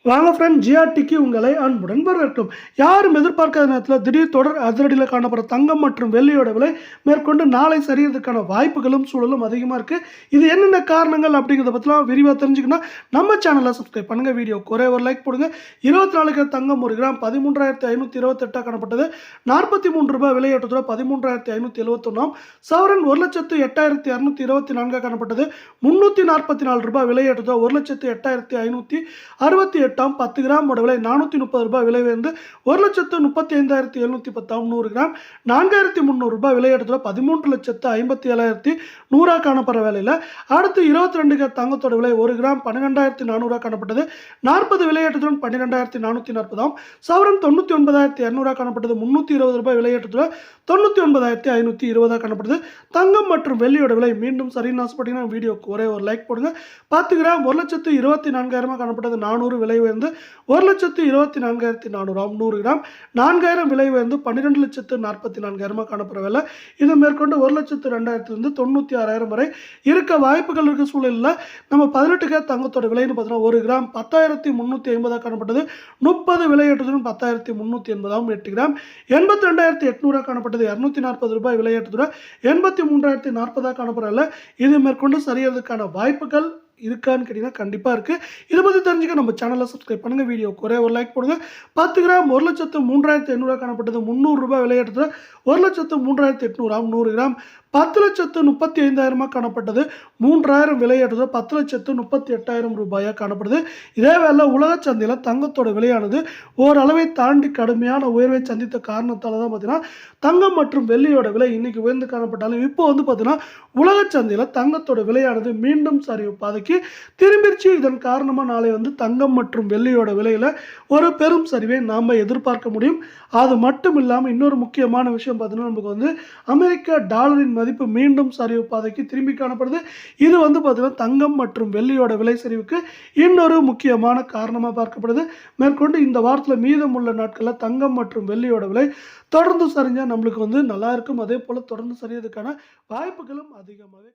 வாங்க ஃப்ரெண்ட், ஜிஆர்டிக்கு உங்களை அன்புடன் வரவேற்கும். யாரும் எதிர்பார்க்காத நேரத்தில் திடீர் தொடர் அதிரடியில் காணப்படுற தங்கம் மற்றும் வெள்ளியோட விலை மேற்கொண்டு நாளை சரியறதுக்கான வாய்ப்புகளும் சூழலும் அதிகமாக இருக்குது. இது என்னென்ன காரணங்கள் அப்படிங்கிறத பற்றிலாம் விரிவாக தெரிஞ்சுக்கணும். நம்ம சேனலை சப்ஸ்கிரைப் பண்ணுங்கள், வீடியோ குறைய ஒரு லைக் போடுங்க. 24 கேரட் தங்கம் 1 கிராம் 13,528 காணப்பட்டது. 43 ரூபாய் விலையேற்றத்தோட 13,571. சவரன் 1,08,224 காணப்பட்டது. 344 ரூபாய் விலையேற்றத்தோட 1,08,568. 10 கிராம் விலை 430 ரூபாய் விலை உயர்ந்து 1,35,710. 100 கிராம் 4,300 ரூபாய் விலையேற்றத்தோட 13,57,100 காணப்படுற வேலையில் அடுத்து 22 கேரட் தங்கத்தோட விலை 1 கிராம் 12,400 காணப்பட்டது. 40 விலையேற்றத்துடன் 12,440. சவரன் 99,200 காணப்பட்டது. 320 ரூபாய் விலையேற்றத்தோட 99,520 காணப்படுது. தங்கம் மற்றும் வெள்ளியோட விலை மீண்டும் சரின்னு ஆசைப்பட்டீங்கன்னா வீடியோக்கு ஒரே ஒரு லைக் போடுங்க. 10 கிராம் 1,24,000 காணப்பட்டது. 400 விலை உயர்ந்து 1,24,400. 100 கிராம் 4,000 விலை உயர்ந்து 12,44,000 காணப்படுற வேலை. இது மேற்கொண்டு 1,02,000 96,000 வரை இருக்க வாய்ப்புகள் இருக்க சூழலில் நம்ம 18 கேரட் தங்கத்தோட விலைன்னு பார்த்தீங்கன்னா 1 கிராம் 10,350 காணப்பட்டது. 30 விலையேற்றத்துடன் 10,380. 8 கிராம் 82,800 காணப்பட்டது. 240 ரூபாய் விலையேற்றத்துடன் 83,040 காணப்படுறதில்ல. இது மேற்கொண்டு சரியறதுக்கான வாய்ப்புகள் இருக்கான்னு கேட்டிங்கன்னா கண்டிப்பாக இருக்குது. இதை பற்றி தெரிஞ்சுக்க நம்ம சேனலை சப்ஸ்கிரைப் பண்ணுங்கள், வீடியோ குறைய ஒரு லைக் போடுங்க. 10 கிராம் 1,03,800 காணப்பட்டது. 300 ரூபாய் விலையேற்றத்தில் 1,03,800. 100 கிராம் 10,35,000 காணப்பட்டது. 3,000 விலையேற்றத்தில் 10,38,000 ரூபாயாக காணப்படுது. இதே வேளை உலக சந்தையில் தங்கத்தோட விலையானது ஓரளவை தாண்டி கடுமையான உயர்வை சந்தித்த காரணத்தால் தான் பார்த்தீங்கன்னா தங்கம் மற்றும் வெள்ளியோட விலை இன்னைக்கு உயர்ந்து காணப்பட்டாலும் இப்போ பார்த்தீங்கன்னா உலக சந்தையில் தங்கத்தோட விலையானது மீண்டும் சரிவு பாதைக்கு திரும்பிடுச்சு. இதன் காரணமாக நாளை தங்கம் மற்றும் வெள்ளியோட விலையில் ஒரு பெரும் சரிவை நாம் எதிர்பார்க்க முடியும். அது மட்டும் இல்லாமல் இன்னொரு முக்கியமான விஷயம் பார்த்தீங்கன்னா நமக்கு அமெரிக்க டாலரின் மதிப்பு மீண்டும் சரிவு பாதைக்கு திரும்பி காணப்படுது. இது பார்த்தீங்கன்னா தங்கம் மற்றும் வெள்ளியோட விலை சரிவுக்கு இன்னொரு முக்கியமான காரணமாக பார்க்கப்படுது. மேற்கொண்டு இந்த வாரத்தில் மீதமுள்ள நாட்களில் தங்கம் மற்றும் வெள்ளியோட விலை தொடர்ந்து சரிஞ்சால் நம்மளுக்கு நல்லா இருக்கும். அதே போல் தொடர்ந்து சரியதுக்கான வாய்ப்புகளும் அதிகமாகவே